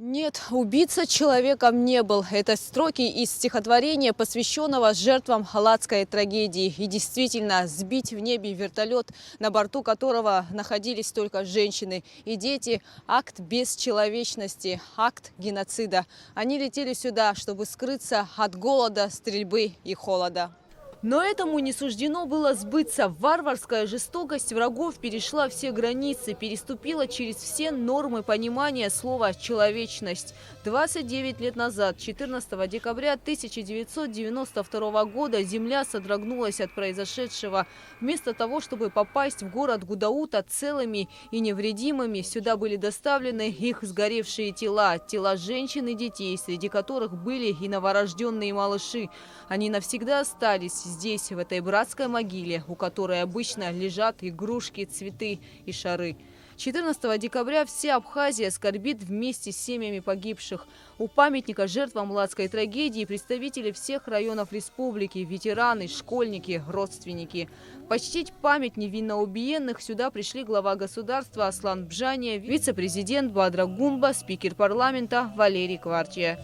Нет, убийца человеком не был. Это строки из стихотворения, посвященного жертвам Халатской трагедии. И действительно, сбить в небе вертолет, на борту которого находились только женщины и дети – акт бесчеловечности, акт геноцида. Они летели сюда, чтобы скрыться от голода, стрельбы и холода. Но этому не суждено было сбыться. Варварская жестокость врагов перешла все границы, переступила через все нормы понимания слова «человечность». 29 лет назад, 14 декабря 1992 года, земля содрогнулась от произошедшего. Вместо того, чтобы попасть в город Гудаута целыми и невредимыми, сюда были доставлены их сгоревшие тела. Тела женщин и детей, среди которых были и новорожденные малыши. Они навсегда остались здесь, в этой братской могиле, у которой обычно лежат игрушки, цветы и шары. 14 декабря вся Абхазия скорбит вместе с семьями погибших. У памятника жертвам Младской трагедии представители всех районов республики, ветераны, школьники, родственники. Почтить память невинно убиенных сюда пришли глава государства Аслан Бжания, вице-президент Бадра Гумба, спикер парламента Валерий Кварчия.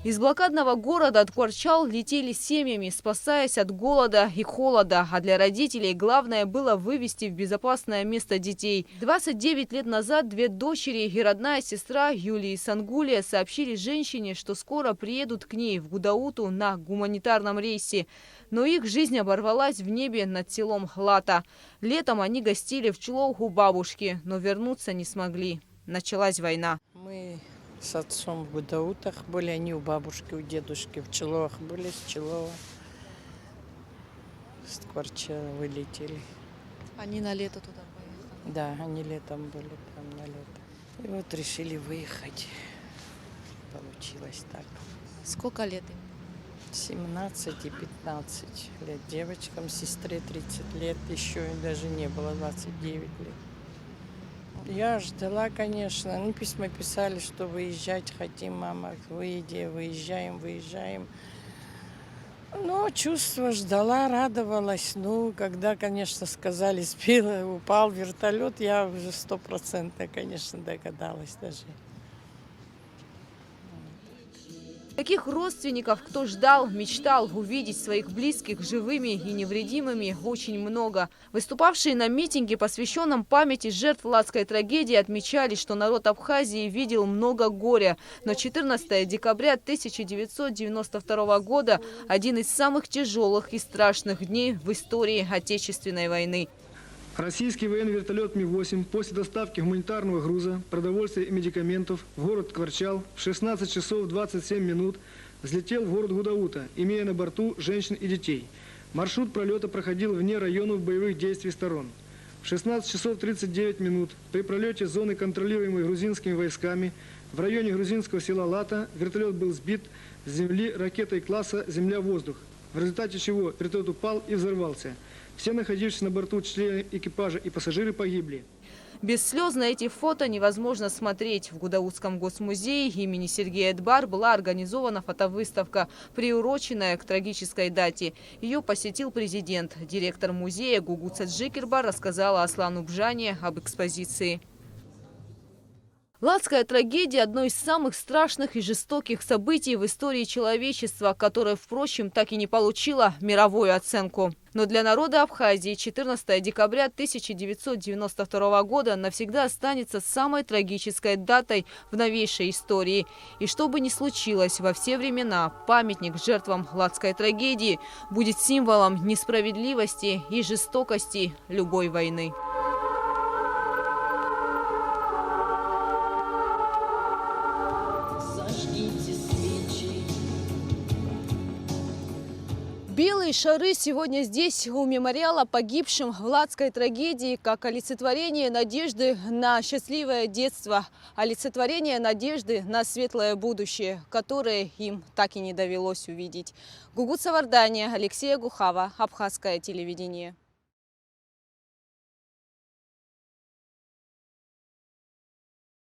Из блокадного города Ткварчал летели семьями, спасаясь от голода и холода. А для родителей главное было вывести в безопасное место детей. 29 лет назад две дочери и родная сестра Юлия и Сангулия сообщили женщине, что скоро приедут к ней в Гудауту на гуманитарном рейсе. Но их жизнь оборвалась в небе над селом Лата. Летом они гостили в Чулок у бабушки, но вернуться не смогли. Началась война. Мы с отцом в Гудаутах были, они у бабушки, у дедушки, в Чуловах были, с Чулова, с Ткварчала вылетели. Они на лето туда поехали? Да, они летом были там на лето. И вот решили выехать. Получилось так. Сколько лет им? 17 и 15 лет. Девочкам, сестре 30 лет, еще даже не было 29 лет. Я ждала, конечно. Они письма писали, что выезжать хотим, мама, выезжаем. Но чувство ждала, радовалась. Ну, когда, конечно, сказали, упал вертолет, я уже 100%, конечно, догадалась даже. Таких родственников, кто ждал, мечтал увидеть своих близких живыми и невредимыми, очень много. Выступавшие на митинге, посвященном памяти жертв Ладской трагедии, отмечали, что народ Абхазии видел много горя. Но 14 декабря 1992 года – один из самых тяжелых и страшных дней в истории Отечественной войны. Российский военный вертолет Ми-8 после доставки гуманитарного груза, продовольствия и медикаментов в город Ткварчал в 16 часов 27 минут взлетел в город Гудаута, имея на борту женщин и детей. Маршрут пролета проходил вне районов боевых действий сторон. В 16 часов 39 минут при пролете зоны, контролируемой грузинскими войсками, в районе грузинского села Лата вертолет был сбит с земли ракетой класса «Земля-воздух», в результате чего вертолет упал и взорвался. Все находившиеся на борту члены экипажа и пассажиры погибли. Без слез на эти фото невозможно смотреть. В Гудаутском госмузее имени Сергея Эдбар была организована фотовыставка, приуроченная к трагической дате. Ее посетил президент. Директор музея Гугут Саджикирба рассказала Аслану Бжане об экспозиции. Ладская трагедия – одно из самых страшных и жестоких событий в истории человечества, которое, впрочем, так и не получило мировую оценку. Но для народа Абхазии 14 декабря 1992 года навсегда останется самой трагической датой в новейшей истории. И что бы ни случилось во все времена, памятник жертвам Ладской трагедии будет символом несправедливости и жестокости любой войны. Белые шары сегодня здесь, у мемориала погибшим в Ладской трагедии, как олицетворение надежды на счастливое детство, олицетворение надежды на светлое будущее, которое им так и не довелось увидеть. Гугут Савардания, Алексея Гухава, Абхазское телевидение.